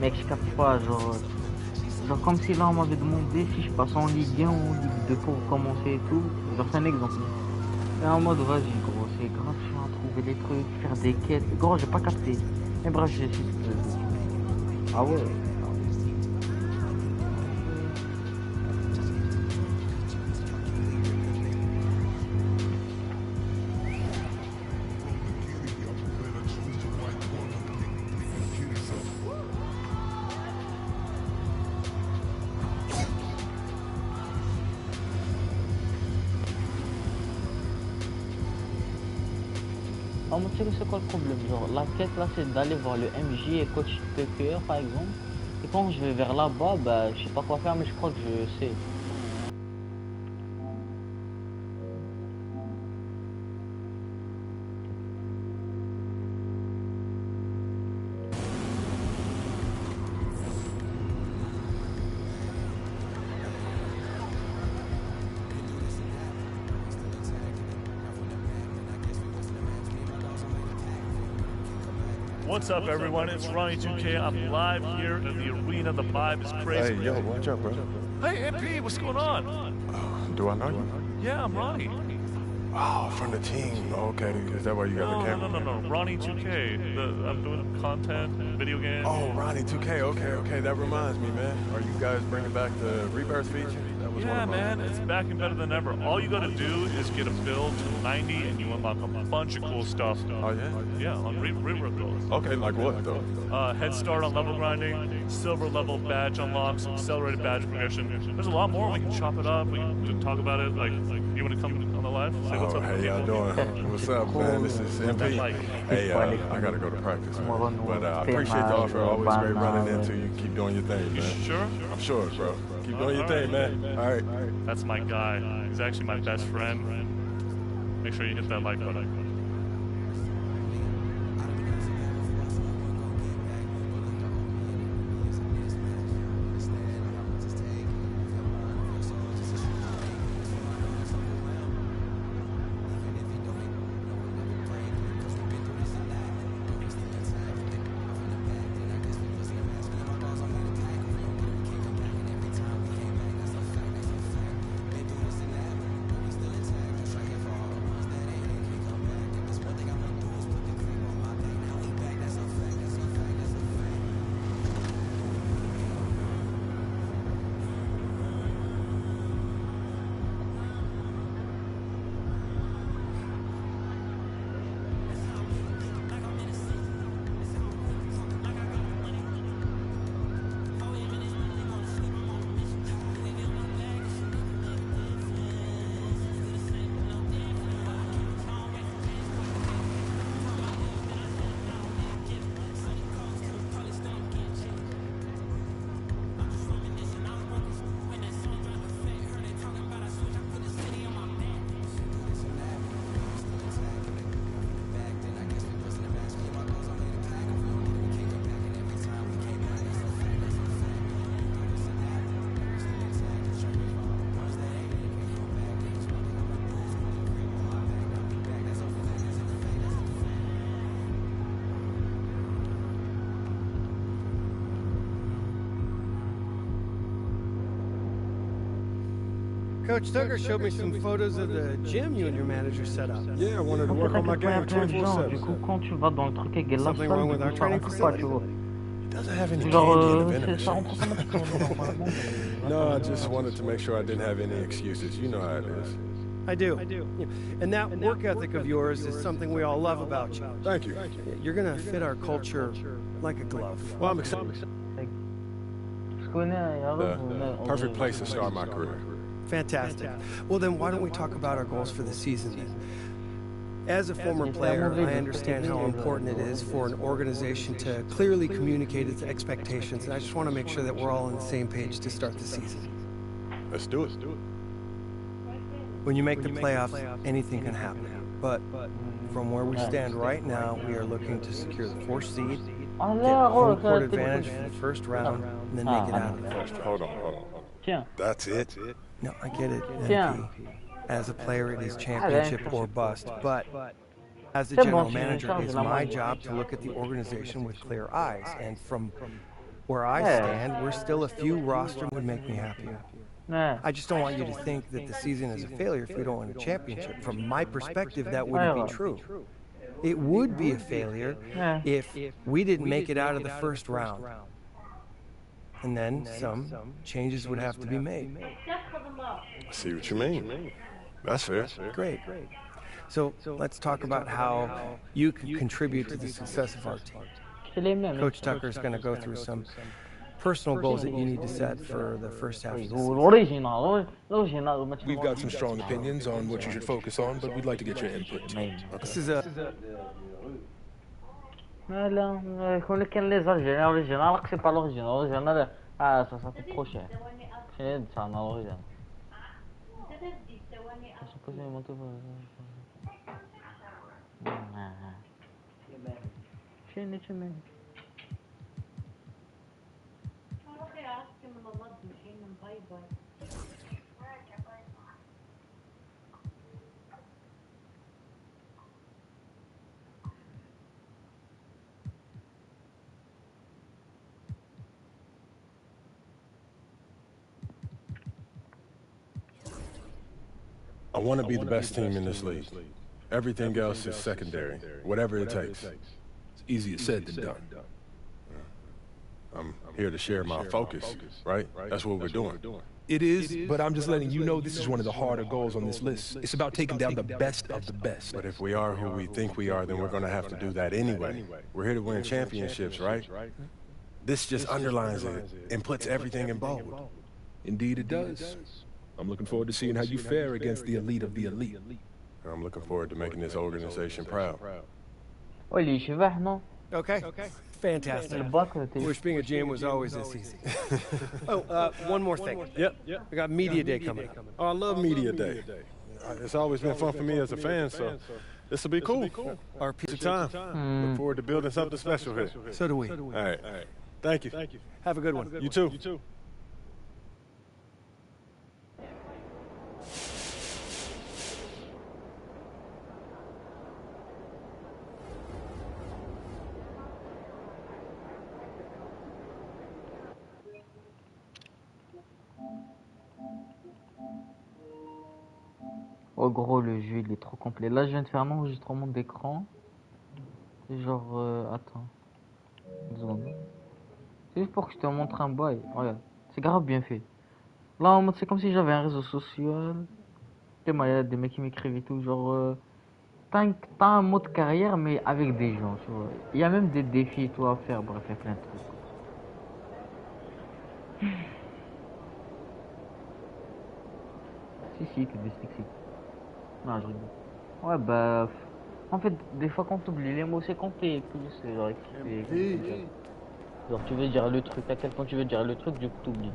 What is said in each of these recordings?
Mec, je capte pas, genre comme si là on m'avait demandé si je passe en Ligue 1 ou en Ligue 2 pour commencer et tout. Genre c'est un exemple. Et en mode vas-y gros, c'est gratuit à trouver des trucs, faire des quêtes. Gros, j'ai pas capté. Mais bref, j'ai essayé de... Ah ouais. Ah, moi, tu sais c'est quoi le problème? Genre, la quête là, c'est d'aller voir le MJ et coach de cœur par exemple. Et quand je vais vers là-bas, bah, je sais pas quoi faire, mais je crois que je sais. What's up, everyone? It's Ronnie 2K. I'm live here in the arena. The vibe is crazy. Hey, yo, watch up, bro. Hey, MP, what's going on? Do I know you? Yeah, I'm Ronnie. Oh, from the team. Okay, is that why you got the camera? No. Ronnie 2K. I'm doing content, video games. Oh, Ronnie 2K. Okay. That reminds me, man. Are you guys bringing back the rebirth feature? That was Yeah, one of man, it's back and better than ever. All you gotta do is get a build to 90 and you unlock a bunch of cool stuff. Oh, yeah? Yeah, on rework goals. Okay, like what, though? Head start on level grinding, silver level badge unlocks, accelerated badge progression. There's a lot more. We can chop it up. We can talk about it. Like, you want to come on the live? Say what's up. Hey, y'all doing? What's up, man? This is MP. Hey, I gotta go to practice, man. But I appreciate the offer. Always great running into you. Keep doing your thing, man. You sure? I'm sure, bro. Keep doing your thing, man. All right. That's my guy. He's actually my best friend. Make sure you hit that like button. Coach Tucker showed me some photos of the gym you and your manager set up. Yeah, I wanted to En fait, work on my t'inquiète pas, game il y a plein de gens. 24/7. Du coup, quand tu vas dans le truc avec la salle, Something wrong with our ça training rentre pas, tu facility? vois. It doesn't have any Genre, candy in the vending ça machine. rentre automatiquement normalement. No, I just wanted to make sure I didn't have any excuses. You know how it is. I do. Yeah. And that work ethic of yours is something we all love about you. Thank you. You're going to fit our culture like a glove. Well, I'm excited. Je connais, il y a The perfect place to start my career. Fantastic. Well, then why don't we talk about our goals for the season then? As a former player, I understand how important it is for an organization to clearly communicate its expectations, and I just want to make sure that we're all on the same page to start the season. Let's do it. When you make the playoffs, anything can happen. But from where we stand right now, we are looking to secure the 4th seed, get home court advantage for the first round, and then make it out of the first round. Hold on. Tiens. That's it? No, I get it, Tiens. MP. As a player, it is championship or bust. But as the general manager, it's my job to look at the organization with clear eyes. And from Where I stand, we're still a few roster would make me happier. I just don't want you to think that the season is a failure if we don't win a championship. From my perspective, that wouldn't be true. It would be a failure if we didn't make it out of the first round. And then some changes would have to be made. I see what you mean. That's fair. Great. So let's talk about how you can contribute to the success of our team. Coach Tucker is going to go through some personal goals that you need to set for the first half of the season. We've got some strong opinions on what you should focus on, but we'd like to get your input too. Okay. This is a... يقول لك كان لي زالجيريان اوريجينال اقسي با لوريجينال اوريجينال سا كوت ترو شير شنو تاعنا اوريجينال شنو I want to be the best team in this league. Everything else is secondary, whatever it takes. It's easier said than done. I'm here to share my focus, right? That's what we're doing. It is, but I'm just letting you know this is one of the harder goals on this list. It's about taking down the best of the best. But if we are who we think we are, then we're going to have to do that anyway. We're here to win championships, right? This just underlines it and puts everything in bold. Indeed it does. I'm looking forward to seeing how you fare against the elite of the elite. I'm looking forward to making this organization proud. Okay. Fantastic. Wish being a GM was always this easy. One more thing. Yep. We got Media Day coming up. Oh, I love Media Day. It's always been fun for me as a fan, so this will be cool. Our piece of time. Look forward to building something special here. So do we. All right. Thank you. Have a good one. You too. Oh gros, le jeu il est trop complet. Là je viens de faire un enregistrement d'écran. Genre attends. Une seconde. C'est juste pour que je te montre un bail. Regarde. C'est grave bien fait. Là en mode c'est comme si j'avais un réseau social. Il y a des mecs qui m'écrivent et tout. Genre t'as un mode carrière mais avec des gens, tu vois. Il y a même des défis et tout à faire. Bref, il y a plein de trucs. Si, t'es dyslexique. Non, je rigole. Ouais, bah. En fait, des fois, quand t'oublies les mots, c'est compté et tout. C'est genre expliqué. Genre, tu veux dire le truc, à quel point tu veux dire le truc, du coup, t'oublies.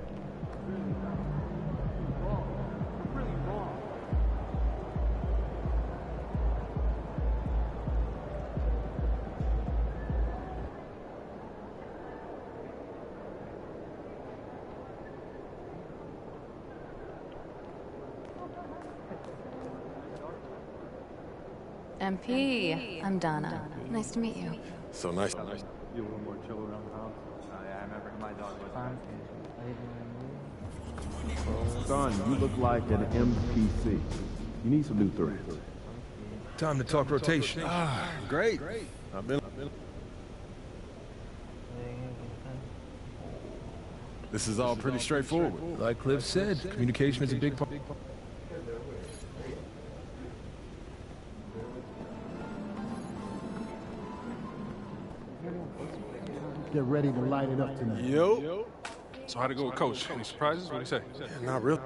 MP, I'm Donna. Nice to meet you. So nice. You a little more chill around the house? Yeah, I remember my dog was. Son, you look like an MPC. You need some new threads. Time to talk rotation. Great. I've been. This is all pretty straightforward. Like Cliff said, communication is a big part. Get ready to light it up tonight. Yo. So how'd it go with Coach? Any surprises? What do you say? Yeah, not really.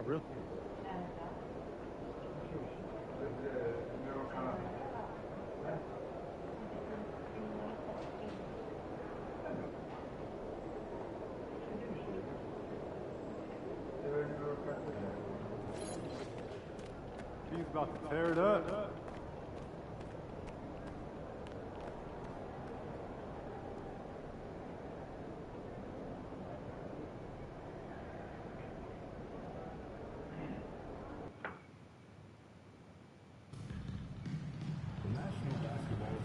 He's about to tear it up.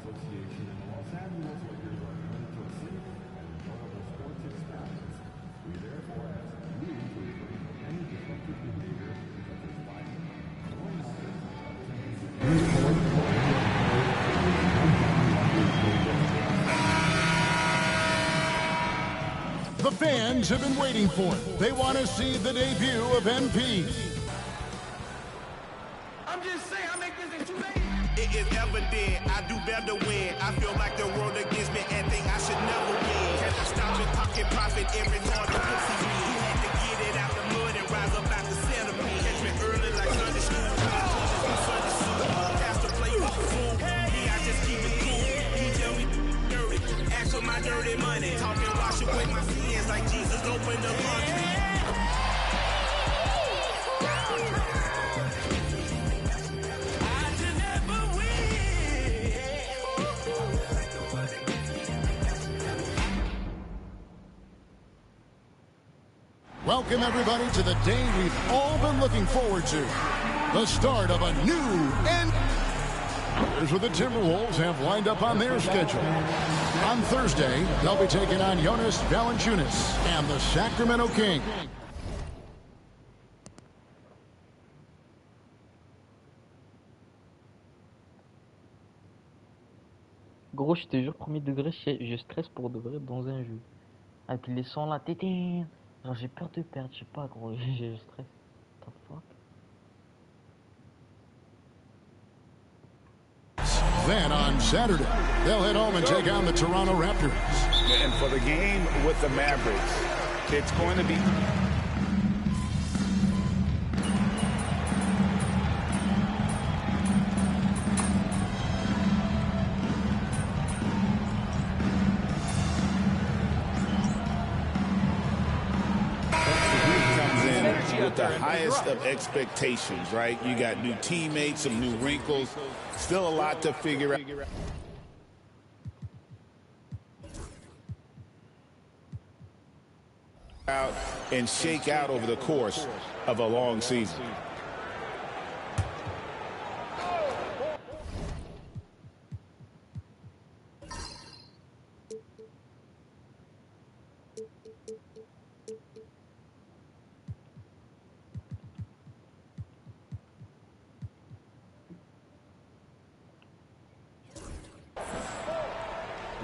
Association and the Los Angeles Lakers are known for safe and enjoyable sports experiences fans have been waiting for. They want to see the debut of MP. I'm just saying, I make this in 2 days. It is evident I do better when I feel like the world against me and think I should never win. Had to stop it, pocket profit every time the pussy me. He had to get it out the mud and rise up out the center. Catch me early like Sunday school. Pass the plate with the fool. Me, I just keep it cool. He tell me dirty. Ask for my dirty money. Talking wash away my sins like Jesus opened the laundry. Welcome, everybody, to the day we've all been looking forward to. The start of a new end. Here's what the Timberwolves have lined up on their schedule. On Thursday, they'll be taking on Jonas Valanciunas and the Sacramento Kings. Gros, je te jure, premier degré, je stresse pour de vrai dans un jeu. Avec les sons là, tété. Genre, j'ai peur de perdre, je sais pas, gros, je stresse. What the fuck? Then on Saturday, they'll head home and take on the Toronto Raptors. And for the game with the Mavericks, it's going to be... with the highest of expectations, right? You got new teammates, some new wrinkles, still a lot to figure out and shake out over the course of a long season.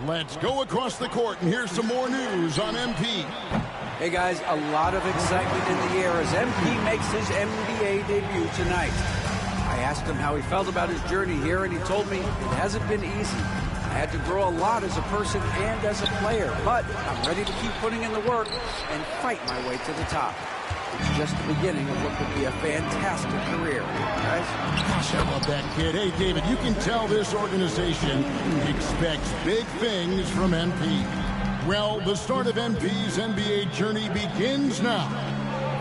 Let's go across the court, and here's some more news on MP. Hey guys, a lot of excitement in the air as MP makes his NBA debut tonight. I asked him how he felt about his journey here, and he told me it hasn't been easy. I had to grow a lot as a person and as a player, but I'm ready to keep putting in the work and fight my way to the top. It's just the beginning of what could be a fantastic career, guys. Gosh, I love that kid. Hey, David, you can tell this organization expects big things from MP. Well, the start of MP's NBA journey begins now.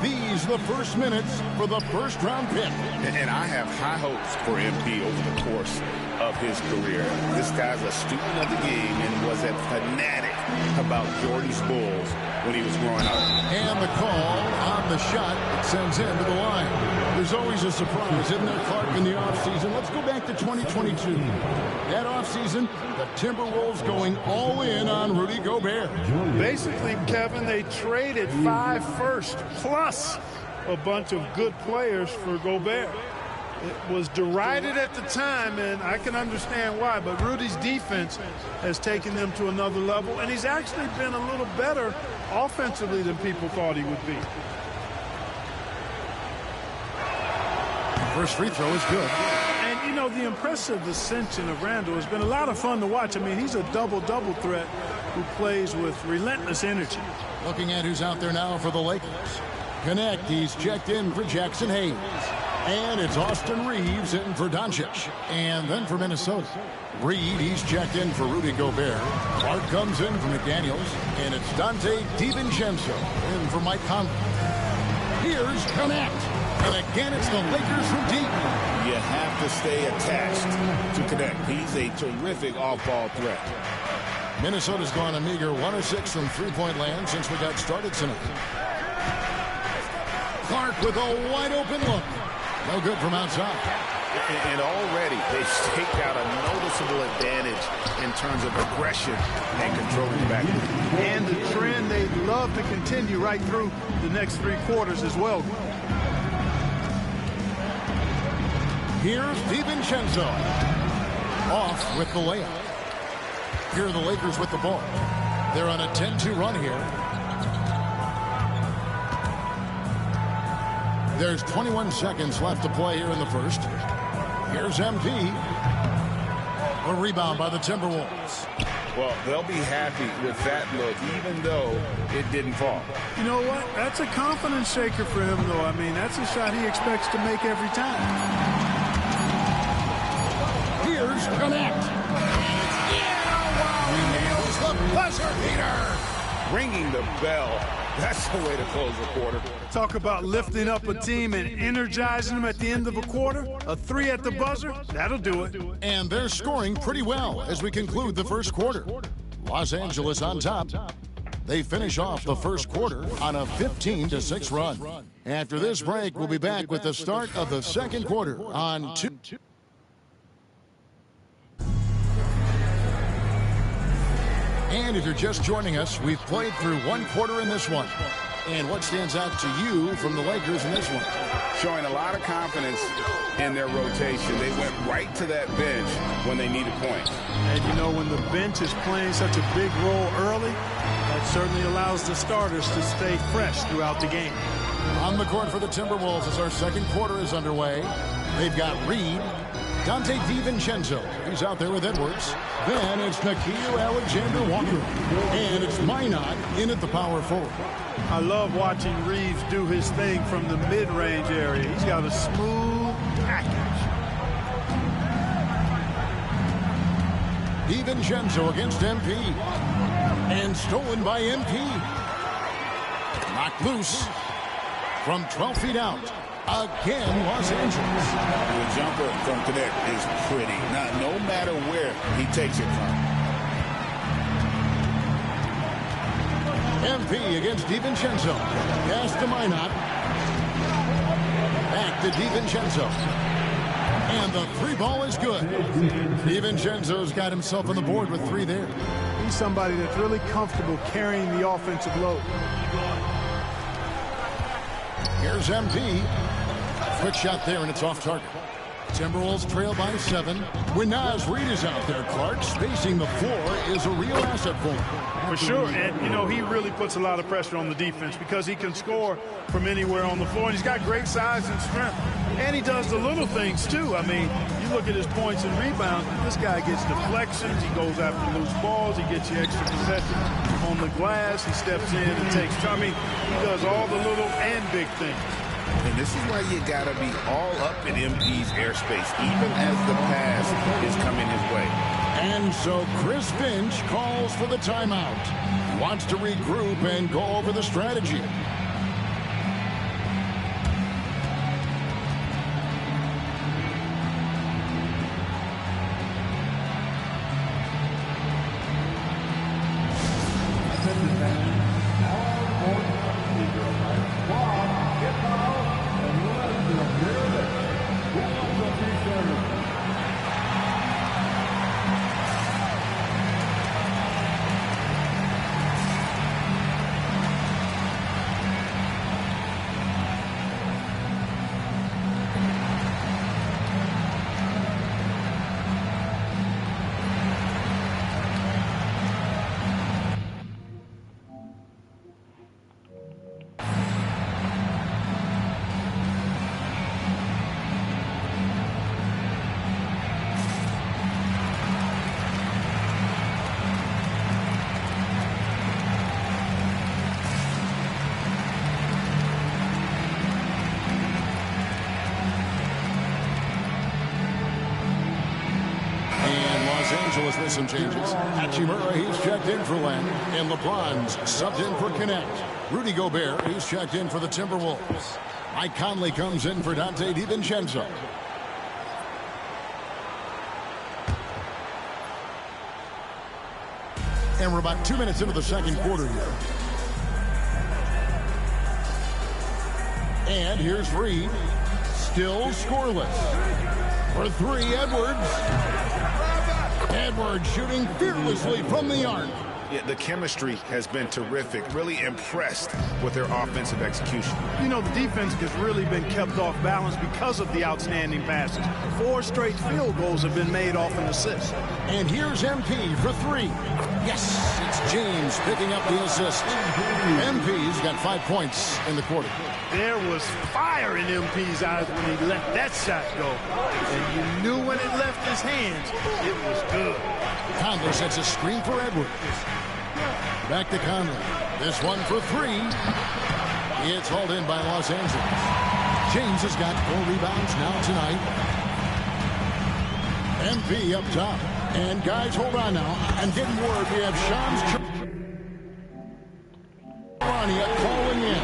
These are the first minutes for the first-round pick. And I have high hopes for MP over the course of his career. This guy's a student of the game and was a fanatic about Jordy's Bulls when he was growing up. And the call on the shot that sends him to the line. There's always a surprise, isn't there, Clark, in the offseason? Let's go back to 2022. That offseason, the Timberwolves going all in on Rudy Gobert. Basically, Kevin, they traded 5 firsts plus a bunch of good players for Gobert. It was derided at the time, and I can understand why, but Rudy's defense has taken them to another level, and he's actually been a little better offensively than people thought he would be. First free throw is good. And, you know, the impressive ascension of Randall has been a lot of fun to watch. I mean, he's a double-double threat who plays with relentless energy. Looking at who's out there now for the Lakers. Connect, he's checked in for Jackson Hayes. And it's Austin Reeves in for Doncic. And then for Minnesota, Reed, he's checked in for Rudy Gobert. Clark comes in for McDaniels. And it's Dante DiVincenzo in for Mike Conley. Here's Connect. And again, it's the Lakers from deep. You have to stay attached to Connect. He's a terrific off-ball threat. Minnesota's gone a meager 1 of 6 from three-point land since we got started tonight. Clark with a wide-open look. No good from outside. And already they've staked out a noticeable advantage in terms of aggression and controlling the back. And the trend they'd love to continue right through the next 3 quarters as well. Here's DiVincenzo. Off with the layup. Here are the Lakers with the ball. They're on a 10-2 run here. There's 21 seconds left to play here in the first. Here's MP. A rebound by the Timberwolves. Well, they'll be happy with that look, even though it didn't fall. You know what? That's a confidence shaker for him, though. I mean, that's a shot he expects to make every time. Here's Connect. Yeah, wow, he nails the buzzer beater. Ringing the bell. That's the way to close the quarter. Talk about lifting up a team and energizing them at the end of a quarter. A 3 at the buzzer, that'll do it. And they're scoring pretty well as we conclude the first quarter. Los Angeles on top. They finish off the first quarter on a 15-6 run. After this break, we'll be back with the start of the second quarter on 2. And if you're just joining us, we've played through one quarter in this one. And what stands out to you from the Lakers in this one? Showing a lot of confidence in their rotation. They went right to that bench when they needed points. And you know, when the bench is playing such a big role early, that certainly allows the starters to stay fresh throughout the game. On the court for the Timberwolves as our second quarter is underway. They've got Reed, Dante DiVincenzo. He's out there with Edwards. Then it's Nickeil Alexander-Walker. And it's Minot in at the power forward. I love watching Reeves do his thing from the mid-range area. He's got a smooth package. DiVincenzo against MP. And stolen by MP. Knocked loose from 12 feet out. Again, Los Angeles. The jumper from Connect is pretty. Now, no matter where he takes it from. MP against DiVincenzo. Pass to Minot. Back to DiVincenzo. And the 3 ball is good. DiVincenzo's got himself on the board with 3 there. He's somebody that's really comfortable carrying the offensive load. Here's MP. Quick shot there, and it's off target. Timberwolves trail by 7. When Naz Reid is out there, Clark, spacing the floor is a real asset for him. For sure, and, you know, he really puts a lot of pressure on the defense because he can score from anywhere on the floor, and he's got great size and strength. And he does the little things, too. I mean, you look at his points and rebounds, this guy gets deflections, he goes after loose balls, he gets you extra possessions on the glass, he steps in and takes, I mean, he does all the little and big things. And this is why you got to be all up in MP's airspace, even as the pass is coming his way. And so Chris Finch calls for the timeout. Wants to regroup and go over the strategy. With some changes. Hachimura, he's checked in for Len. And LeBron's subbed in for Connect. Rudy Gobert, he's checked in for the Timberwolves. Mike Conley comes in for Dante DiVincenzo. And we're about 2 minutes into the second quarter here. And here's Reed. Still scoreless. For 3, Edwards. Edwards shooting fearlessly from the arc. Yeah, the chemistry has been terrific. Really impressed with their offensive execution. You know, the defense has really been kept off balance because of the outstanding passes. 4 straight field goals have been made off an assist. And here's MP for 3. Yes, it's James picking up the assist. MP's got 5 points in the quarter. There was fire in MP's eyes when he let that shot go. And you knew when it left his hands, it was good. Conley sets a screen for Edwards. Back to Conley. This one for 3. It's hauled in by Los Angeles. James has got 4 rebounds now tonight. MP up top. And guys, hold on now. I'm getting word we have Shams calling in.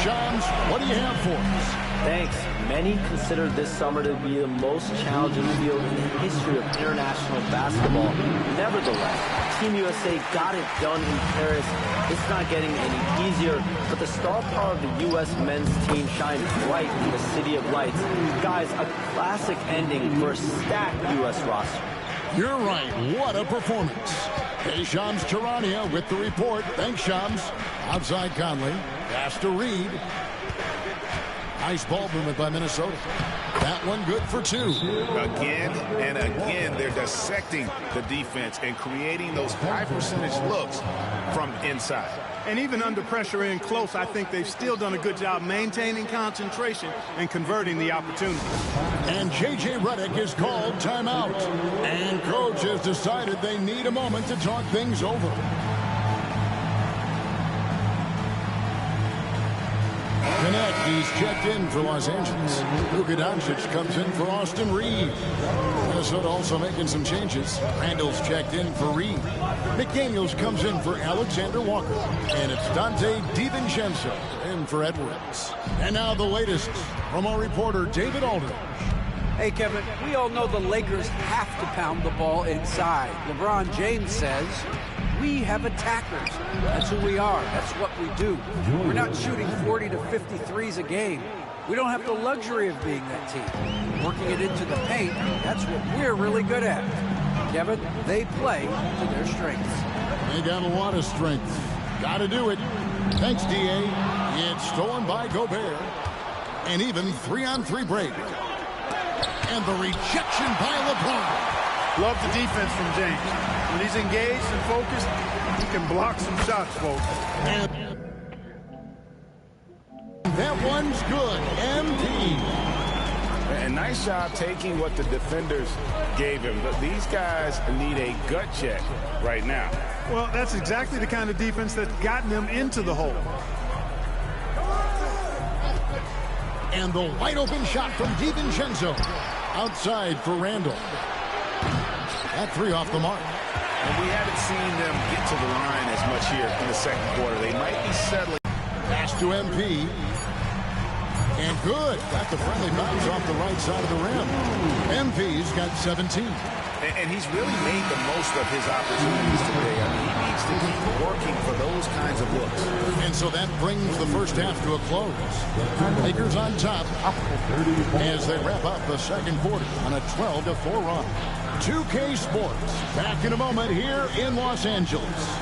Shams, what do you have for us? Thanks. Many consider this summer to be the most challenging field in the history of international basketball. Nevertheless, Team USA got it done in Paris. It's not getting any easier, but the star power of the U.S. men's team shined bright in the City of Lights. Guys, a classic ending for a stacked U.S. roster. You're right. What a performance. Hey, Shams Charania with the report. Thanks, Shams. Outside Conley. Pass to Reed. Nice ball movement by Minnesota. That one good for 2. Again and again, they're dissecting the defense and creating those high percentage looks from inside. And even under pressure in close, I think they've still done a good job maintaining concentration and converting the opportunity. And J.J. Redick is called timeout. And coach has decided they need a moment to talk things over. Connect, he's checked in for Los Angeles. Luka Doncic comes in for Austin Reeves. Minnesota also making some changes. Randall's checked in for Reed. McDaniels comes in for Alexander Walker. And it's Dante DiVincenzo in for Edwards. And now the latest from our reporter David Aldridge. Hey, Kevin, we all know the Lakers have to pound the ball inside. LeBron James says, we have attackers. That's who we are. That's what we do. We're not shooting 40 to 53s a game. We don't have the luxury of being that team. Working it into the paint, that's what we're really good at. Kevin, they play to their strengths. They got a lot of strength. Got to do it. Thanks, D.A. It's stolen by Gobert. And even 3-on-3 break. And the rejection by LeBron. Love the defense from James. When he's engaged and focused, he can block some shots, folks. And that one's good. MD. And nice job taking what the defenders gave him. But these guys need a gut check right now. Well, that's exactly the kind of defense that's gotten them into the hole. And the wide open shot from DiVincenzo. Outside for Randall. That 3 off the mark. And we haven't seen them get to the line as much here in the second quarter. They might be settling. Pass to MP. And good. Got the friendly bounce off the right side of the rim. MP's got 17. And he's really made the most of his opportunities today. I mean, he needs to keep working for those kinds of looks. And so that brings the first half to a close. Lakers on top as they wrap up the second quarter on a 12-4 run. 2K Sports back in a moment here in Los Angeles.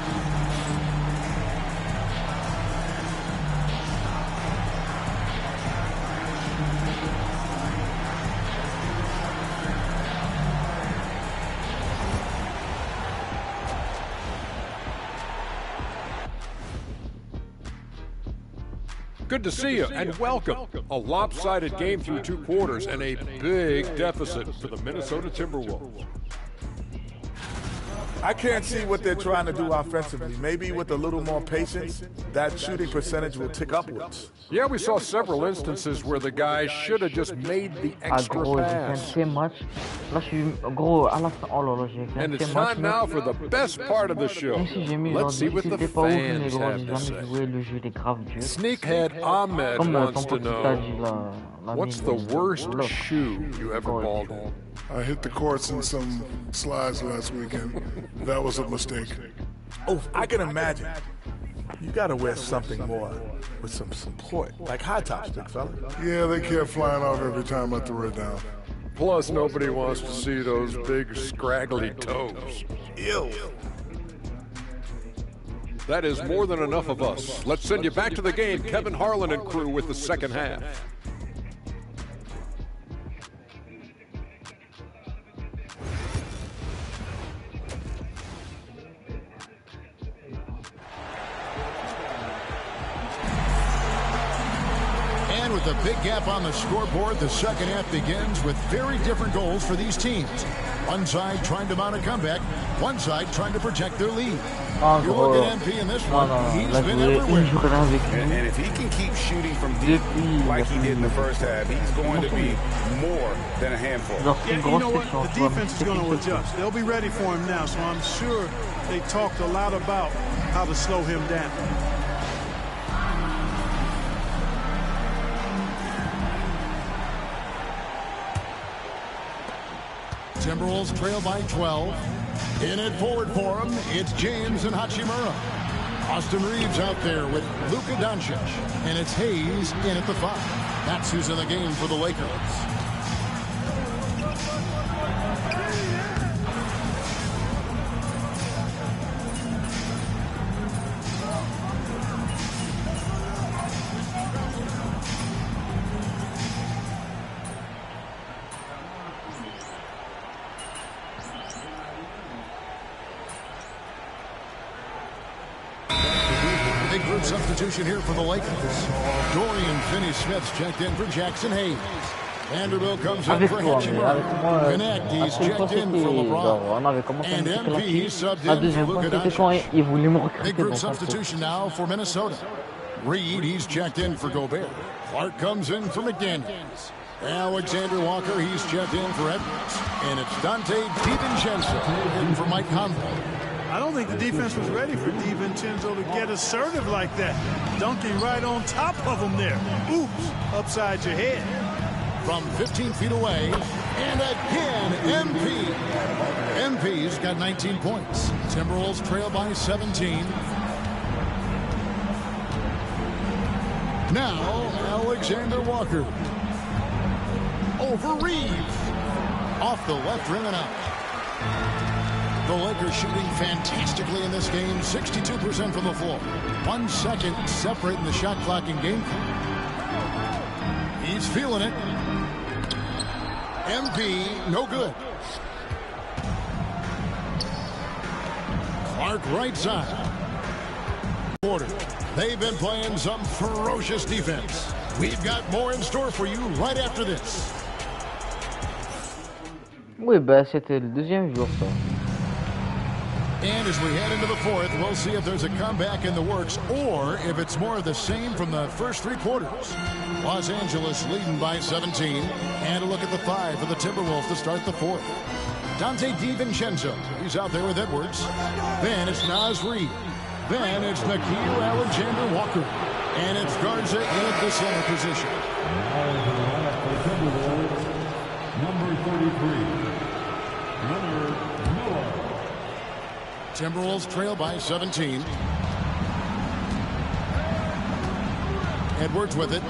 Good to see you, and welcome. A lopsided game through 2 quarters and a big deficit for the Minnesota Timberwolves. I can't see what they're trying to do offensively. Maybe with a little more patience, that shooting percentage will tick upwards. Yeah, we saw several instances where the guys should have just made the extra pass. And it's time now for the best part of the show. Let's see what the fans have to say. Sneakhead Ahmed wants to know, what's the worst shoe you ever balled in? I hit the courts in some slides last weekend. That was a mistake. Oh, I can imagine. You gotta wear something more with some support, like high tops, big fella. Yeah, they kept flying off every time I threw it down. Plus, nobody wants to see those big, scraggly toes. Ew. That is more than enough of us. Let's send you back to the game, Kevin Harlan and crew, with the second half. And with a big gap on the scoreboard, the second half begins with very different goals for these teams. One side trying to mount a comeback, one side trying to protect their lead. You look at MP in this one, he's been everywhere. And if he can keep shooting from deep like he did in the first half, he's going to be more than a handful. Yeah, you know what? The defense is going to adjust. They'll be ready for him now, so I'm sure they talked a lot about how to slow him down. Timberwolves trail by 12. In it forward for him, it's James and Hachimura. Austin Reeves out there with Luka Doncic. And it's Hayes in at the 5. That's who's in the game for the Lakers. Substitution here for the Lakers. Dorian Finney-Smith's checked in for Jackson Hayes. Vanderbilt comes in for Hachimura. Connect, he's checked in for LeBron. And MP subbed in for Luka Doncic. Big group substitution now for Minnesota. Reed, he's checked in for Gobert. Clark comes in for McDaniels. Alexander Walker, he's checked in for Edwards. And it's Dante DiVincenzo in for Mike Conley. I don't think the defense was ready for DiVincenzo to get assertive like that. Dunking right on top of him there. Oops, upside your head. From 15 feet away, and again, MP. MP's got 19 points. Timberwolves trail by 17. Now, Alexander Walker. Over Reeves. Off the left rim and out. The Lakers shooting fantastically in this game, 62% from the floor. 1 second separating the shot clock and game clock. He's feeling it. MP, no good. Clark right side. Quarter. They've been playing some ferocious defense. We've got more in store for you right after this. Oui, bah c'était le deuxième jour, ça. And as we head into the fourth, we'll see if there's a comeback in the works or if it's more of the same from the first 3 quarters. Los Angeles leading by 17. And a look at the 5 for the Timberwolves to start the fourth. Dante DiVincenzo, he's out there with Edwards. Then it's Naz Reid. Then it's Nickeil Alexander-Walker. And it's Garza in at the center position. Number 33. Timberwolves trail by 17. Edwards with it.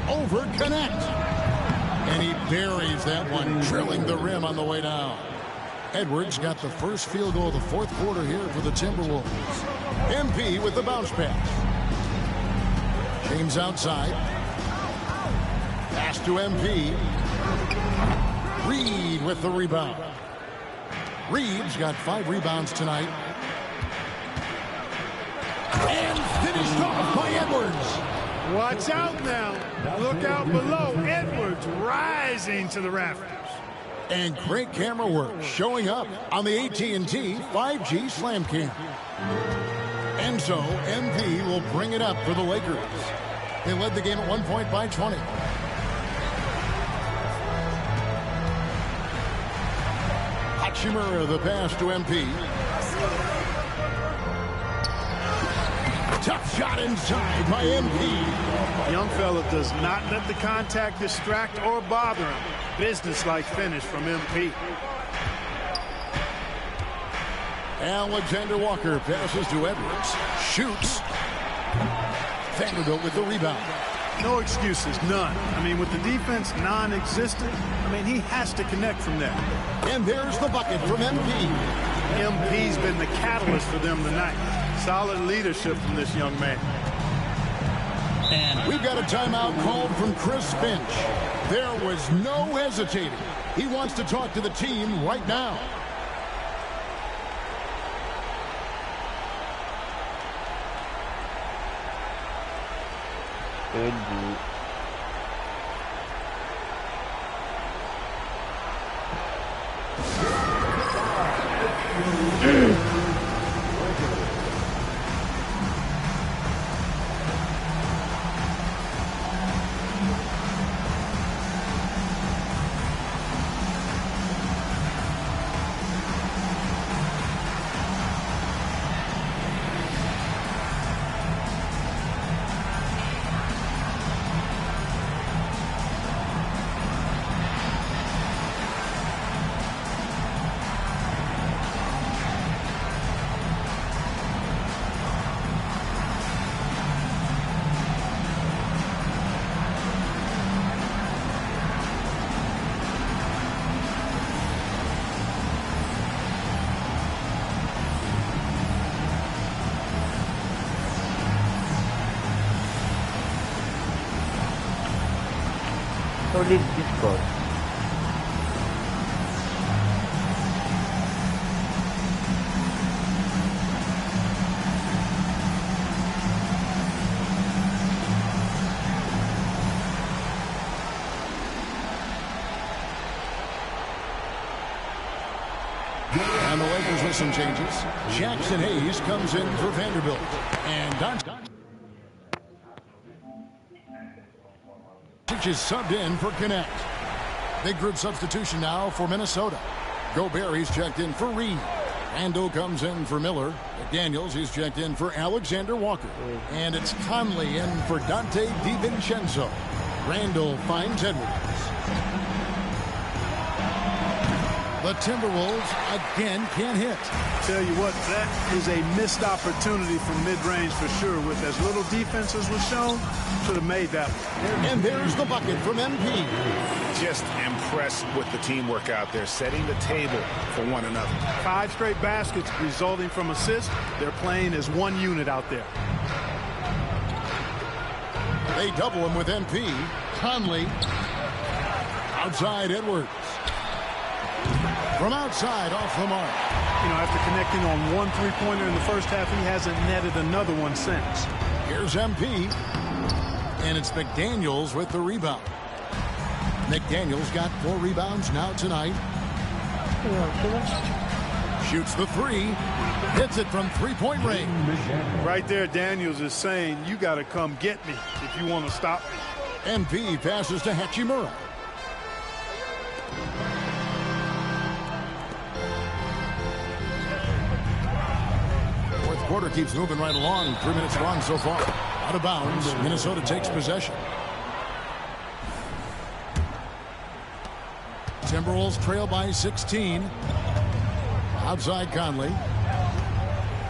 Over Connect. And he buries that one, drilling the rim on the way down. Edwards got the first field goal of the fourth quarter here for the Timberwolves. MP with the bounce pass. James outside. Pass to MP. Reed with the rebound. Reed's got 5 rebounds tonight. And finished off by Edwards. Watch out now. Look out below. Edwards rising to the rafters. And great camera work showing up on the AT&T 5G Slam Cam. And so MP will bring it up for the Lakers. They led the game at 1 point by 20. Hachimura the pass to MP. Tough shot inside by MP. Young fella does not let the contact distract or bother him. Business-like finish from MP. Alexander Walker passes to Edwards. Shoots. Vanderbilt with the rebound. No excuses, none. I mean, with the defense non-existent, I mean, he has to connect from there. And there's the bucket from MP. MP's been the catalyst for them tonight. Solid leadership from this young man. And we've got a timeout called from Chris Finch. There was no hesitating. He wants to talk to the team right now. Good beat. Solid Discord. And the Lakers with some changes. Jackson Hayes comes in for Vanderbilt. And Doncic is subbed in for Connect. Big group substitution now for Minnesota. Gobert, he's checked in for Reed. Randall comes in for Miller. McDaniels, he's checked in for Alexander Walker. And it's Conley in for Dante DiVincenzo. Randall finds Edwards. The Timberwolves again can't hit. Tell you what, that is a missed opportunity from mid-range for sure. With as little defense as was shown, should have made that one. And there's the bucket from MP. Just impressed with the teamwork out there, setting the table for one another. 5 straight baskets resulting from assists. They're playing as one unit out there. They double him with MP. Conley. Outside Edwards. From outside, off the mark. You know, after connecting on 1 3-pointer in the first half, he hasn't netted another one since. Here's MP. And it's McDaniels with the rebound. McDaniels got 4 rebounds now tonight. Shoots the 3. Hits it from 3-point range. Right there, Daniels is saying, you got to come get me if you want to stop me. MP passes to Hachimura. Quarter keeps moving right along. 3 minutes gone so far. Out of bounds. Minnesota takes possession. Timberwolves trail by 16. Outside Conley.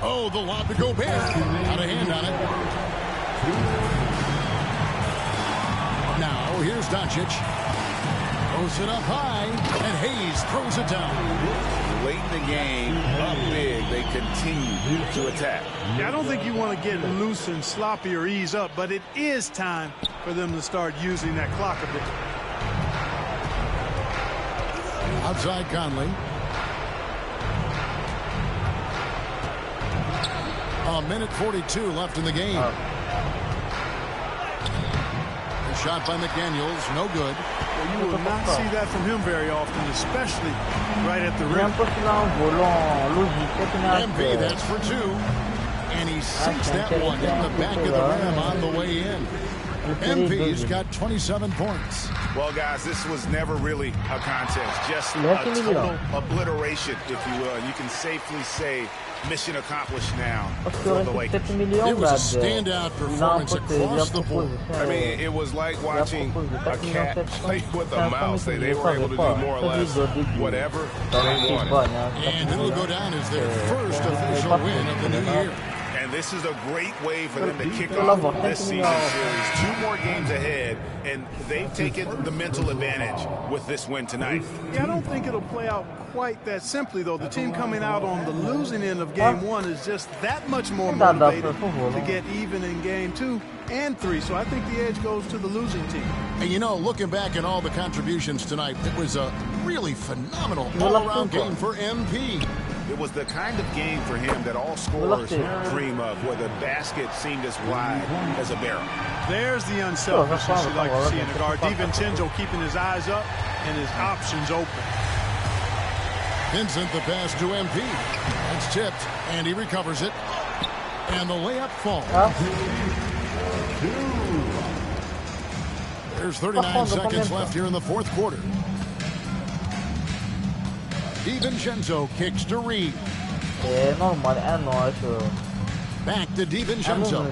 Oh, the lob to Gobert. Out of hand on it. Now here's Doncic. Throws it up high, and Hayes throws it down. Late in the game, up big, they continue to attack. I don't think you want to get loose and sloppy or ease up, but it is time for them to start using that clock a bit. Outside Conley. A minute 42 left in the game. A shot by McDaniels, no good. Well, you will not see that from him very often, especially right at the rim. MP, that's for 2. And he sinks that one in the back of the rim on the way in. MP's got 27 points. Well, guys, this was never really a contest. Just a total obliteration, if you will. And you can safely say mission accomplished now for the Lakers. It was a standout performance across the board. I mean, it was like watching a cat play with a mouse. They were able to do more or less whatever they wanted. And it'll go down as their first official win of the new year. And this is a great way for them to kick off this season series. 2 more games ahead, and they've taken the mental advantage with this win tonight. Yeah, I don't think it'll play out quite that simply, though. The team coming out on the losing end of game 1 is just that much more motivated to get even in game 2 and 3. So I think the edge goes to the losing team. And you know, looking back at all the contributions tonight, it was a really phenomenal all-around game for MP. It was the kind of game for him that all scorers dream of, where the basket seemed as wide as a barrel. There's the unselfishness you like to see in a guard. DiVincenzo keeping his eyes up and his options open. Vincent, the pass to MP. It's tipped, and he recovers it. And the layup falls. There's 39 seconds left here in the fourth quarter. DiVincenzo kicks to Reed. Back to DiVincenzo.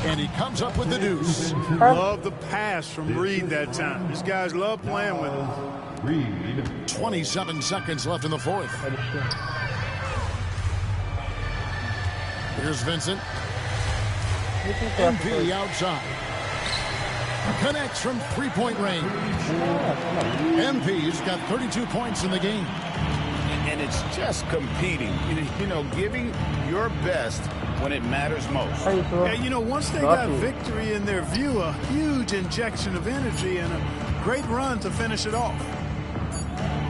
And he comes up with the deuce. Love the pass from Reed that time. These guys love playing with him. Reed. 27 seconds left in the fourth. Here's Vincent. MP outside. Connects from three-point range. MP's got 32 points in the game. And it's just competing, you know, giving your best when it matters most. Yeah, you know, once they got victory in their view, a huge injection of energy and a great run to finish it off.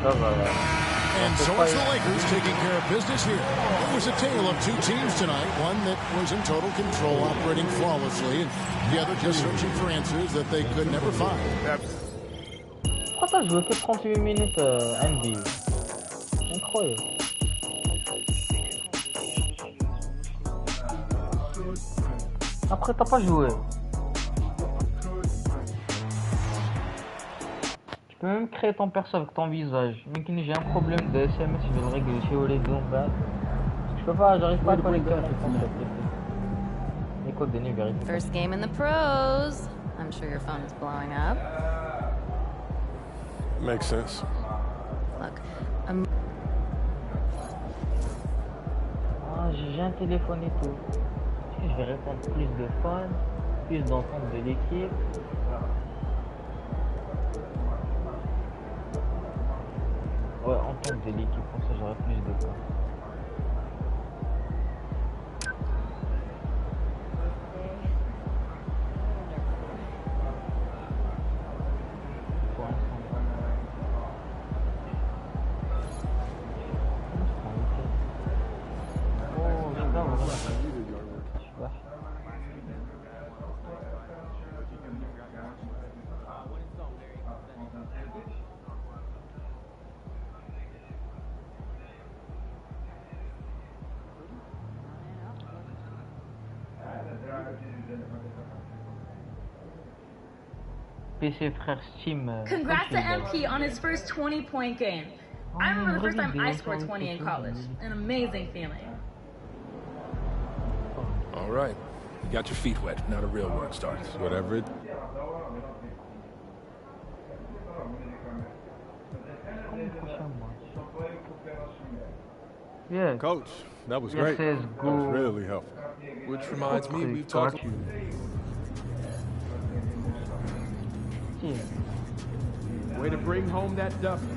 And so it's the Lakers taking care of business here. It was a tale of 2 teams tonight. One that was in total control, operating flawlessly, and the other just searching for answers that they could never find. Pourquoi t'as joué que 38 minutes NBA? Incroyable. Après t'as pas joué. Tu peux même créer ton perso avec ton visage. Mec, j'ai un problème de SMS, je vais le régler chez les deux. Je peux pas, j'arrive pas à connecter un truc comme ça. Les codes de niveau. First game in the pros. I'm sure your phone is blowing up. Makes sense. Look, j'ai un téléphone et tout. Je vais répondre plus de fans, plus d'entente de l'équipe. Ouais, entente de l'équipe, comme ça j'aurai plus de fans. PC frère Steam. Congrats to MP on his first 20-point game. I remember the first time I scored 20 in college. An amazing feeling. All right. You got your feet wet. Now the real work starts. Whatever it... Yeah. Coach, that was great. That was really helpful. Which reminds me, we've talked... Way to bring home that W.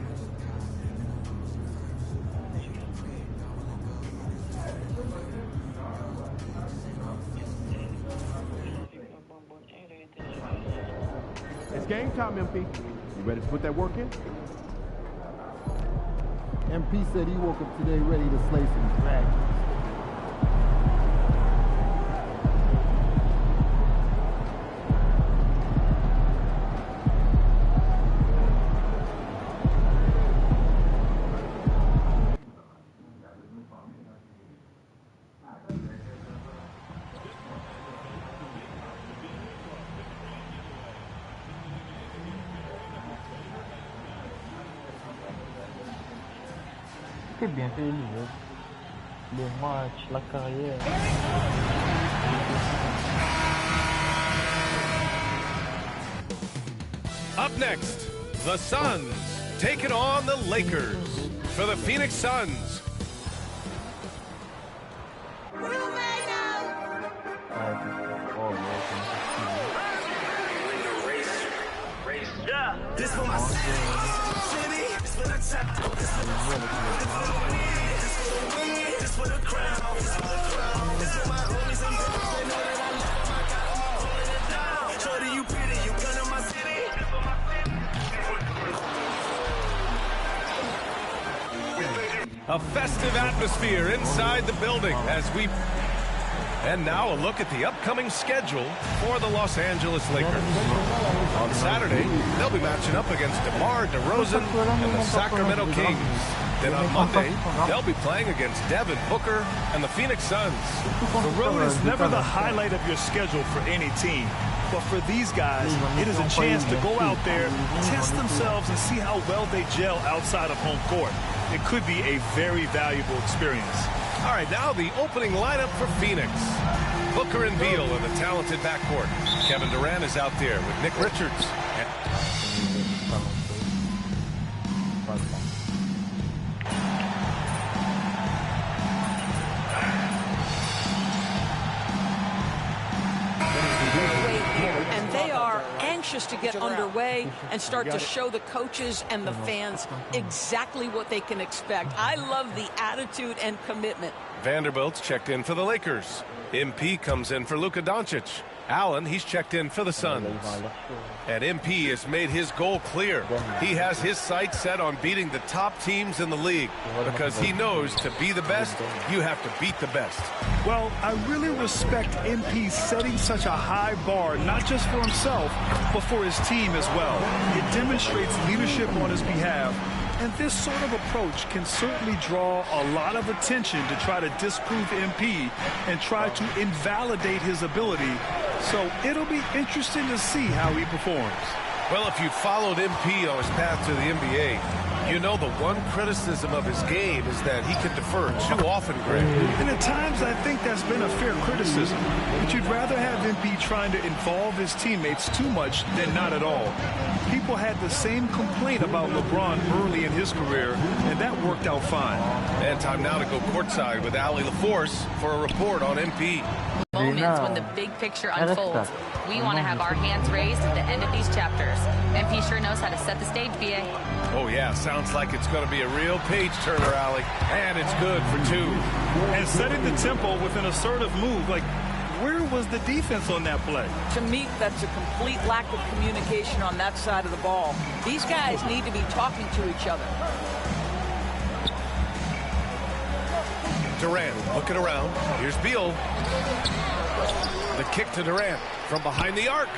It's game time, MP. You ready to put that work in? MP said he woke up today ready to slay some dragons. C'est bien fait le match, la carrière. Up next, the Suns taking on the Lakers. For the Phoenix Suns, A festive atmosphere inside the building as we... And now a look at the upcoming schedule for the Los Angeles Lakers. On Saturday, they'll be matching up against DeMar DeRozan and the Sacramento Kings. Then on Monday, they'll be playing against Devin Booker and the Phoenix Suns. The road is never the highlight of your schedule for any team. But for these guys, it is a chance to go out there, test themselves, and see how well they gel outside of home court. It could be a very valuable experience. All right, now the opening lineup for Phoenix. Booker and Beal in the talented backcourt. Kevin Durant is out there with Nick Richards. To get underway and start to show the coaches and the fans exactly what they can expect. I love the attitude and commitment. Vanderbilt's checked in for the Lakers. MP comes in for Luka Doncic. Allen, he's checked in for the Suns. And MP has made his goal clear. He has his sights set on beating the top teams in the league because he knows to be the best, you have to beat the best. Well, I really respect MP setting such a high bar, not just for himself, but for his team as well. It demonstrates leadership on his behalf. And this sort of approach can certainly draw a lot of attention to try to disprove MP and try to invalidate his ability. So it'll be interesting to see how he performs. Well, if you followed MP on his path to the NBA, you know the one criticism of his game is that he can defer too often, Greg. And at times I think that's been a fair criticism. But you'd rather have MP trying to involve his teammates too much than not at all. People had the same complaint about LeBron early in his career, and that worked out fine. And time now to go courtside with Allie LaForce for a report on MP. Moments when the big picture unfolds. We want to have our hands raised at the end of these chapters. MP sure knows how to set the stage, BA. Oh, yeah. Sounds like it's going to be a real page-turner, Allie. And it's good for two. And setting the tempo with an assertive move, like, where was the defense on that play? To me, that's a complete lack of communication on that side of the ball. These guys need to be talking to each other. Durant looking around. Here's Beal. The kick to Durant from behind the arc.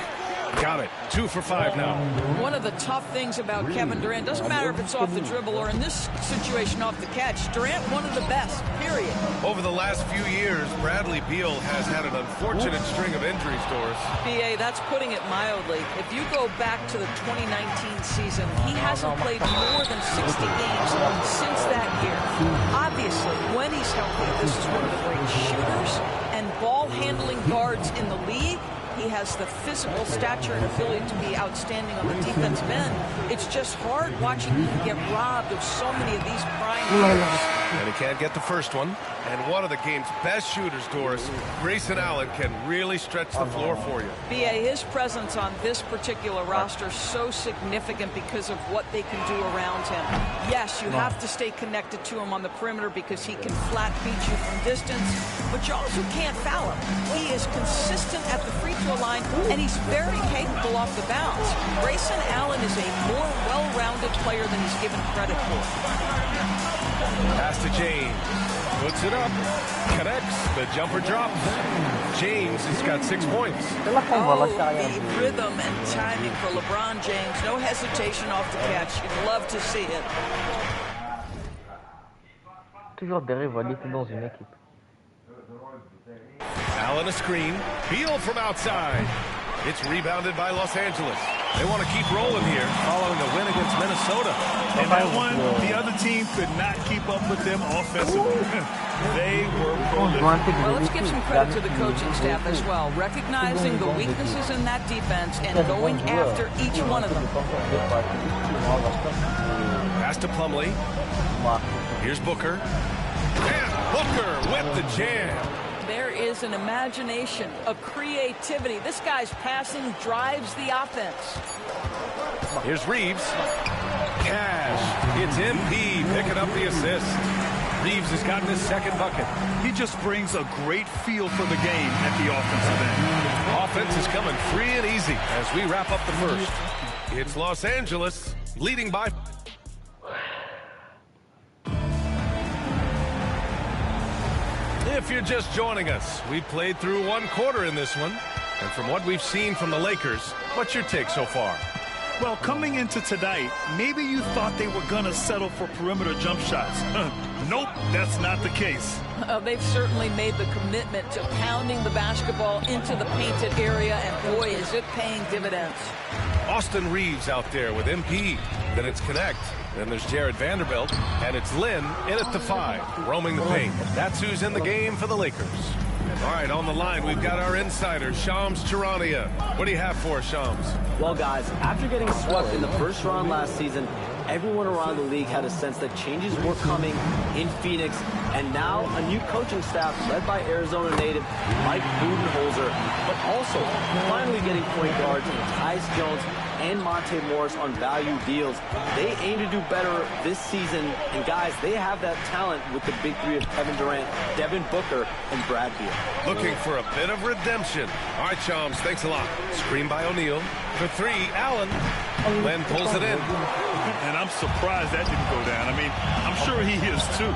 Got it. 2 for 5 now. One of the tough things about Kevin Durant, doesn't matter if it's off the dribble or in this situation off the catch, Durant one of the best, period. Over the last few years, Bradley Beal has had an unfortunate string of injuries, Doris. BA, that's putting it mildly. If you go back to the 2019 season, he hasn't played more than 60 games since that year. Obviously, when he's healthy, this is one of the great shooters and ball-handling guards in the league. He has the physical stature and ability to be outstanding on the defensive end. It's just hard watching him get robbed of so many of these prime years. And he can't get the first one. And one of the game's best shooters, Doris, Grayson Allen, can really stretch the floor for you. BA, his presence on this particular roster is so significant because of what they can do around him. Yes, you have to stay connected to him on the perimeter because he can flat beat you from distance, but you also can't foul him. He is consistent at the free throw line, and he's very capable off the bounce. Grayson Allen is a more well-rounded player than he's given credit for. Pass to James. Puts it up. Connects. The jumper drops. James has got 6 points. Oh, the rhythm and timing for LeBron James. No hesitation off the catch. You'd love to see it. Toujours des rivalités dans une équipe. Allen a screen. Beal from outside. It's rebounded by Los Angeles. They want to keep rolling here following the win against Minnesota. And that one, the other team could not keep up with them offensively. They were prolific. Well, let's give some credit to the coaching staff as well, recognizing the weaknesses in that defense and going after each one of them. Pass to Plumlee. Here's Booker. And Booker with the jam. There is an imagination, a creativity. This guy's passing drives the offense. Here's Reeves. Cash. It's MP picking up the assist. Reeves has gotten his second bucket. He just brings a great feel for the game at the offensive end. Offense is coming free and easy as we wrap up the first. It's Los Angeles leading by... If you're just joining us, we played through one quarter in this one. And from what we've seen from the Lakers, what's your take so far? Well, coming into tonight, maybe you thought they were going to settle for perimeter jump shots. Nope, that's not the case. They've certainly made the commitment to pounding the basketball into the painted area, and boy, is it paying dividends. Austin Reeves out there with MP. Then it's Connect. Then there's Jared Vanderbilt. And it's Lynn in at the 5, roaming the paint. That's who's in the game for the Lakers. All right, on the line, we've got our insider, Shams Charania. What do you have for us, Shams? Well, guys, after getting swept in the first round last season, everyone around the league had a sense that changes were coming in Phoenix, and now a new coaching staff led by Arizona native Mike Budenholzer, but also finally getting point guards Tyus Jones and Monte Morris on value deals. They aim to do better this season, and guys, they have that talent with the big three of Kevin Durant, Devin Booker, and Brad Beal. Looking for a bit of redemption. All right, Shams, thanks a lot. Screen by O'Neal. For 3, Allen. Len pulls it in. And I'm surprised that didn't go down. I mean, I'm sure he is too.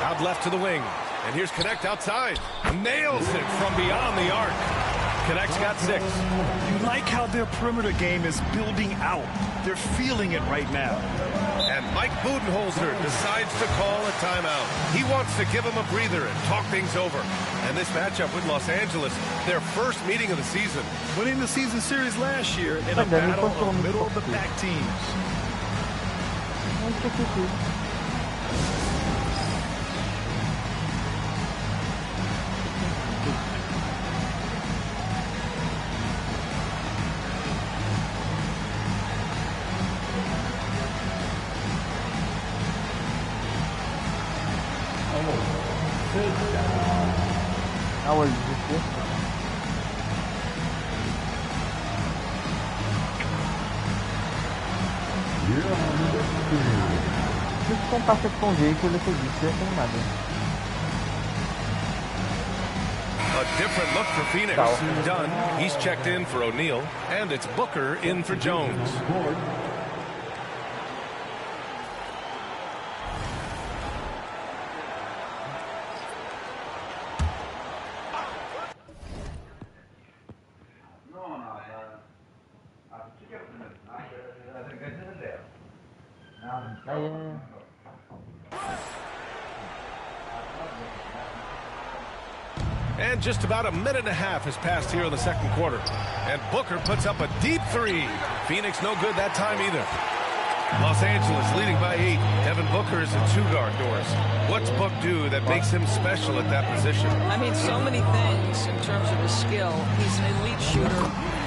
Out left to the wing. And here's Connect outside. Nails it from beyond the arc. Connect's got 6. You like how their perimeter game is building out. They're feeling it right now. And Mike Budenholzer decides to call a timeout. He wants to give him a breather and talk things over. And this matchup with Los Angeles, their first meeting of the season. Winning the season series last year in a battle of middle-of-the-pack teams. A different look for Phoenix. Dunn, he's checked in for O'Neal, and it's Booker in for Jones. And just about a minute and a half has passed here in the second quarter. And Booker puts up a deep 3. Phoenix no good that time either. Los Angeles leading by 8. Devin Booker is a 2-guard doors. What's Book do that makes him special at that position? I mean, so many things in terms of his skill. He's an elite shooter.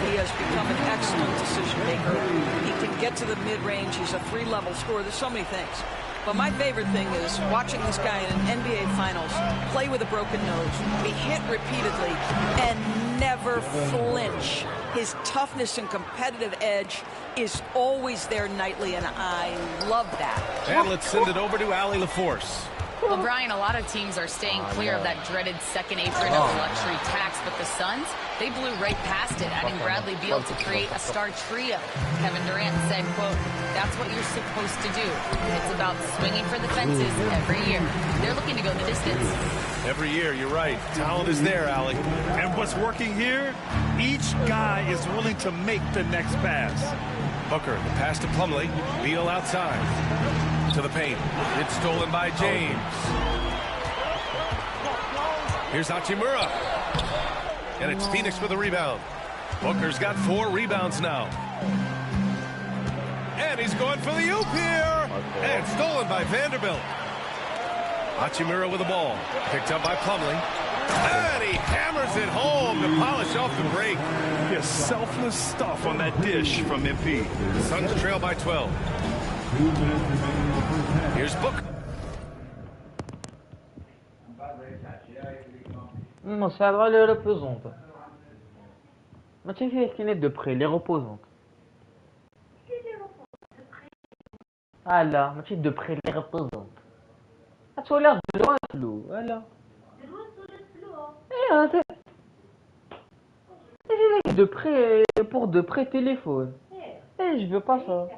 He has become an excellent decision maker. He can get to the mid-range. He's a 3-level scorer. There's so many things. But my favorite thing is watching this guy in an NBA Finals play with a broken nose, be hit repeatedly, and never flinch. His toughness and competitive edge is always there nightly, and I love that. And let's send it over to Allie LaForce. Well, Brian, a lot of teams are staying clear of that dreaded second apron of luxury tax, but the Suns, they blew right past it, adding Bradley Beal to create a star trio. Kevin Durant said, quote, "That's what you're supposed to do. It's about swinging for the fences every year." They're looking to go the distance. Every year, you're right. Talent is there, Allie. And what's working here, each guy is willing to make the next pass. Booker, the pass to Plumlee. Beal outside. To the paint. It's stolen by James. Here's Hachimura. And it's Phoenix with a rebound. Booker's got 4 rebounds now. And he's going for the oop here. And stolen by Vanderbilt. Hachimura with the ball. Picked up by Plumlee. And he hammers it home to polish off the break. Yeah, selfless stuff on that dish from MP. The Suns trail by 12. Here's Booker. Nasıl var öyle yapıyoruz onda. ما تشوفي كاينات دو بري لي روبوزون. لا ماشي دو بري لي روبوزون. هتولي دلوا فلو لا. ايه c'est de près pour de près téléphone. Eh, je veux pas ça.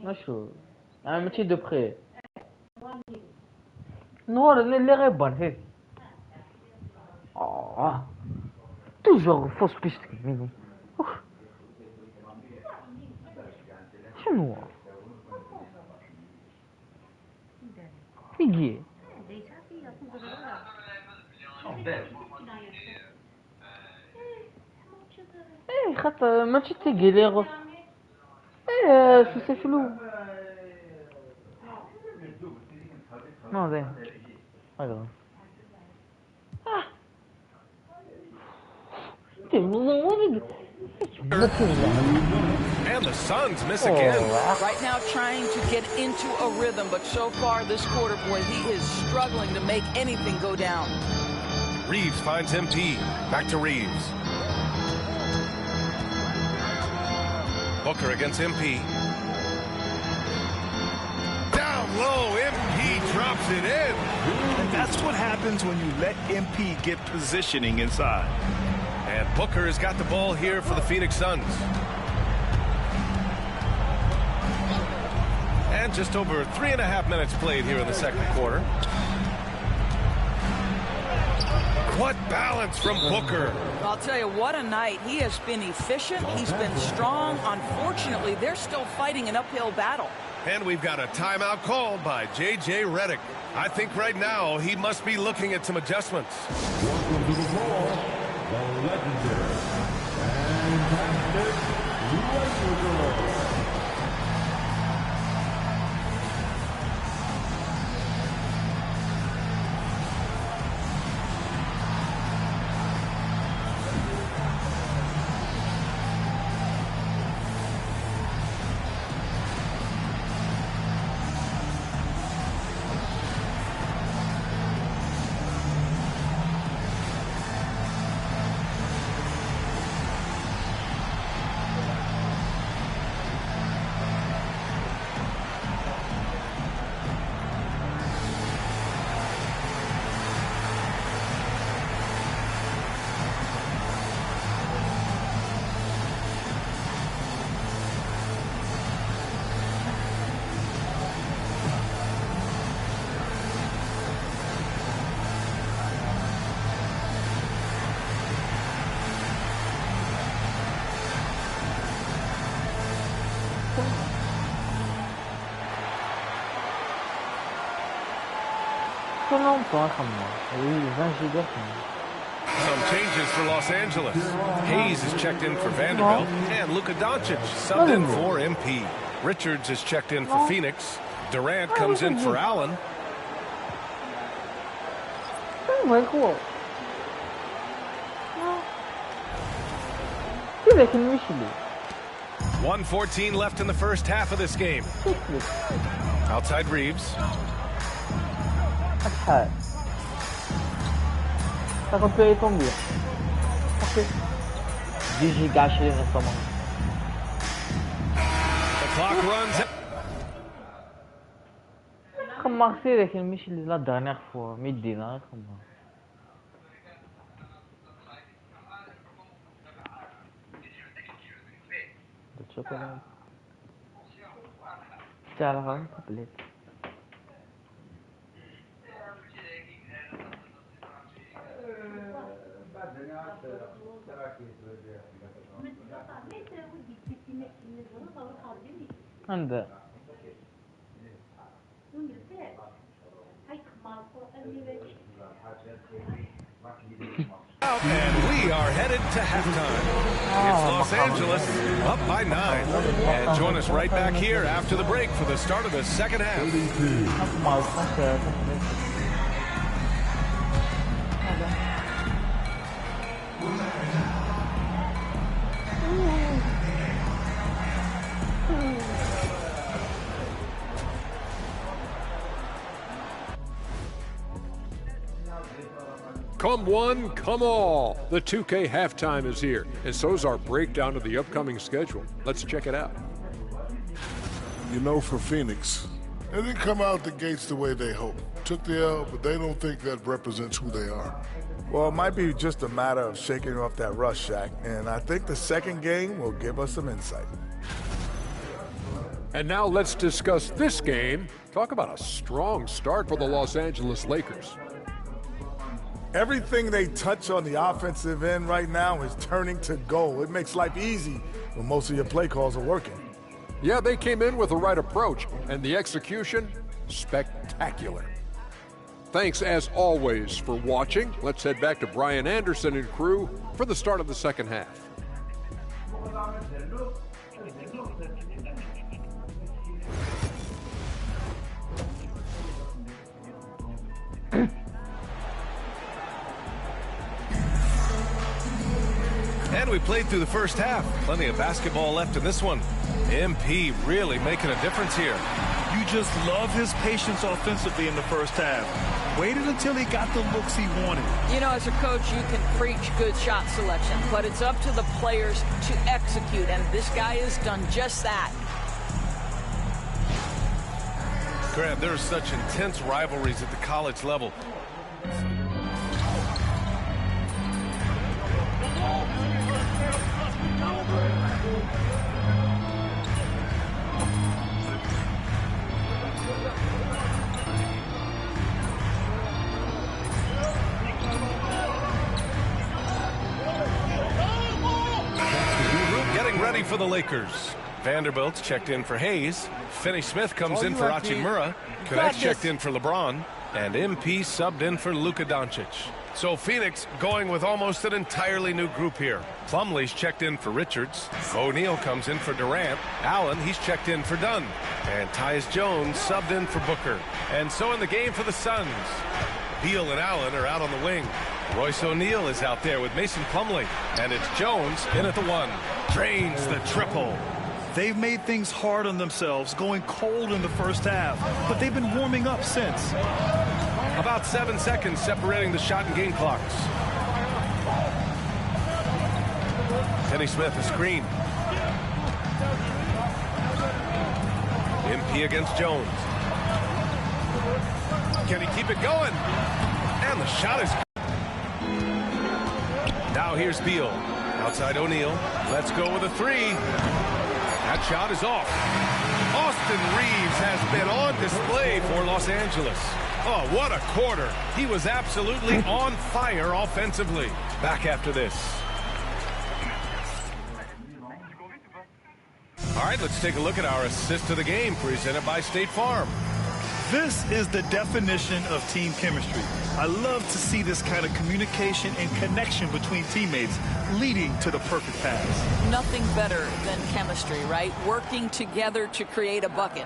ماشو ماشي de près. Non, les rébans, hey. Oh, toujours fausse piste. شنو؟ فيجي. ايه خاطر ماشي تيغيليغو. ايه سي فلو. Non, dai. Allora. And the Suns miss again. Right now trying to get into a rhythm, but so far this quarter, boy, he is struggling to make anything go down. Reeves finds MP. Back to Reeves. Booker against MP. Down low, MP drops it in. And that's what happens when you let MP get positioning inside. And Booker has got the ball here for the Phoenix Suns. And just over 3.5 minutes played here in the second quarter. What balance from Booker. I'll tell you, what a night. He has been efficient. He's been strong. Unfortunately, they're still fighting an uphill battle. And we've got a timeout called by J.J. Redick. I think right now he must be looking at some adjustments. Welcome to the floor, the legendary, fantastic Lakers. Some changes for Los Angeles. Hayes is checked in for Vanderbilt, and Luka Doncic subbed in for MP. Richards is checked in for Phoenix. Durant comes in for Allen. Very cool. 1:14 left in the first half of this game. Outside Reeves. The clock runs. Remarquez avec le Michel la dernière fois, midi là. Chocolate. Salah complete. And And we are headed to halftime. It's Los Angeles up by 9. And join us right back here after the break for the start of the second half. Come one, come all. The 2K halftime is here, and so is our breakdown of the upcoming schedule. Let's check it out. You know, for Phoenix, they didn't come out the gates the way they hoped. Took the L, but they don't think that represents who they are. Well, it might be just a matter of shaking off that rust, Shaq, and I think the second game will give us some insight. And now let's discuss this game. Talk about a strong start for the Los Angeles Lakers. Everything they touch on the offensive end right now is turning to goal. It makes life easy when most of your play calls are working. Yeah, they came in with the right approach, and the execution, spectacular. Thanks, as always, for watching. Let's head back to Brian Anderson and crew for the start of the second half. And we played through the first half. Plenty of basketball left in this one. MP really making a difference here. You just love his patience offensively in the first half. Waited until he got the looks he wanted. You know, as a coach, you can preach good shot selection, but it's up to the players to execute, and this guy has done just that. Grant, there are such intense rivalries at the college level. Ready for the Lakers. Vanderbilt's checked in for Hayes. Finney-Smith comes in for Hachimura. Connect checked in for LeBron. And MP subbed in for Luka Doncic. So Phoenix going with almost an entirely new group here. Plumlee's checked in for Richards. O'Neal comes in for Durant. Allen, he's checked in for Dunn. And Tyus Jones subbed in for Booker. And so in the game for the Suns, Beal and Allen are out on the wing. Royce O'Neal is out there with Mason Plumlee. And it's Jones in at the one. Drains the triple. They've made things hard on themselves, going cold in the first half, but they've been warming up since. About 7 seconds separating the shot and game clocks. Finney-Smith a screen. MP against Jones. Can he keep it going? And the shot is... Now here's Beal. Outside O'Neal. Let's go with a three. That shot is off. Austin Reeves has been on display for Los Angeles. Oh, what a quarter. He was absolutely on fire offensively. Back after this. All right, let's take a look at our assist to the game presented by State Farm. This is the definition of team chemistry. I love to see this kind of communication and connection between teammates leading to the perfect pass. Nothing better than chemistry, right? Working together to create a bucket.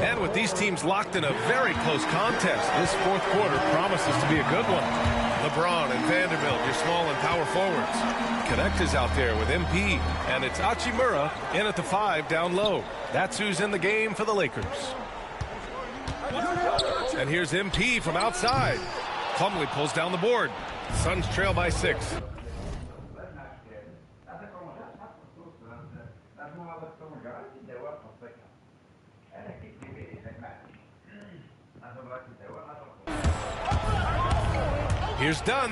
And with these teams locked in a very close contest, this fourth quarter promises to be a good one. LeBron and Vanderbilt, your small and power forwards. Connect is out there with MP, and it's Hachimura in at the 5 down low. That's who's in the game for the Lakers. And here's MP from outside. Plumlee pulls down the board. Suns trail by 6. Here's Dunn.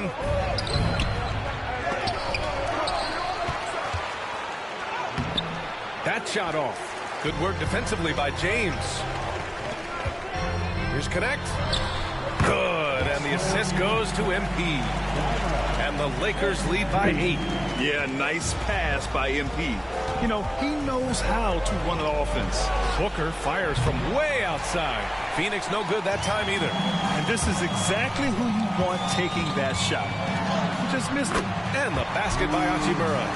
That shot off. Good work defensively by James. Here's Connect. Good, and the assist goes to MP. And the Lakers lead by 8. Yeah, nice pass by MP. You know, he knows how to run an offense. Booker fires from way outside. Phoenix no good that time either. And this is exactly who you want taking that shot. He just missed it. And the basket by Hachimura.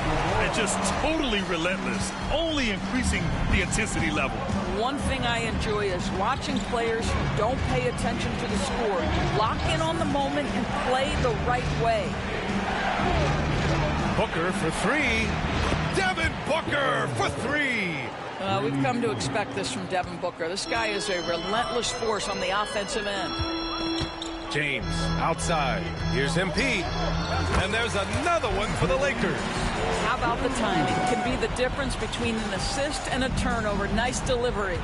And just totally relentless, only increasing the intensity level. One thing I enjoy is watching players who don't pay attention to the score lock in on the moment and play the right way. Booker for 3. Devin Booker for 3. We've come to expect this from Devin Booker. This guy is a relentless force on the offensive end. James outside. Here's MP. And there's another one for the Lakers. How about the timing? Can be the difference between an assist and a turnover. Nice delivery.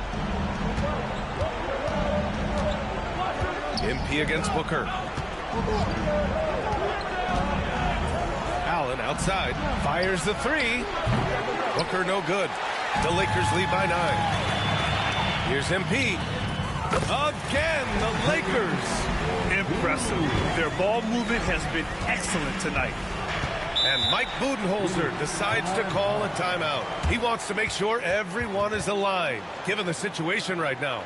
MP against Booker. Allen outside. Fires the three. Booker no good. The Lakers lead by 9. Here's MP. Again, the Lakers. Impressive. Their ball movement has been excellent tonight. And Mike Budenholzer decides to call a timeout. He wants to make sure everyone is aligned, given the situation right now.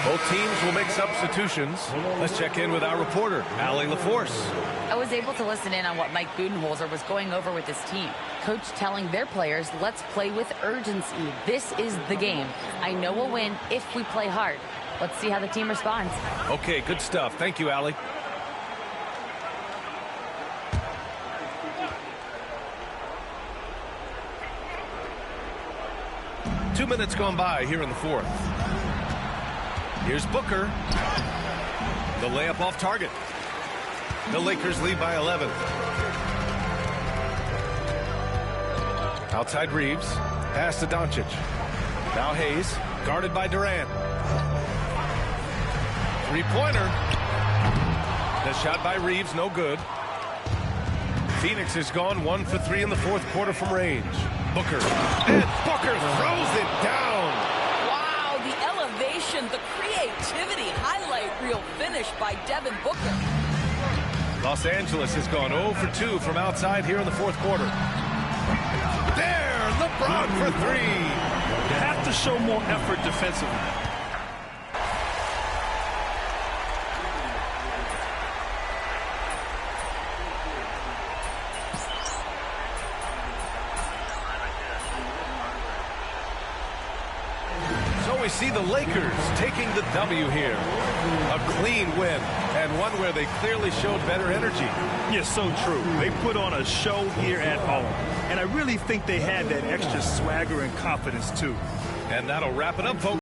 Both teams will make substitutions. Let's check in with our reporter, Allie LaForce. I was able to listen in on what Mike Budenholzer was going over with his team. Coach telling their players, let's play with urgency. This is the game. I know we'll win if we play hard. Let's see how the team responds. Okay, good stuff. Thank you, Allie. Two minutes gone by here in the fourth. Here's Booker. The layup off target. The Lakers lead by 11. Outside Reeves. Pass to Doncic. Now Hayes. Guarded by Durant. Three-pointer. The shot by Reeves, no good. Phoenix has gone 1 for 3 in the fourth quarter from range. Booker. And Booker throws it down. Wow, the elevation, the creativity, highlight reel finish by Devin Booker. Los Angeles has gone 0 for 2 from outside here in the fourth quarter. There, LeBron for 3. Have to show more effort defensively. See the Lakers taking the W here. A clean win, and one where they clearly showed better energy. Yes, so true. They put on a show here at home, and I really think they had that extra swagger and confidence, too. And that'll wrap it up, folks.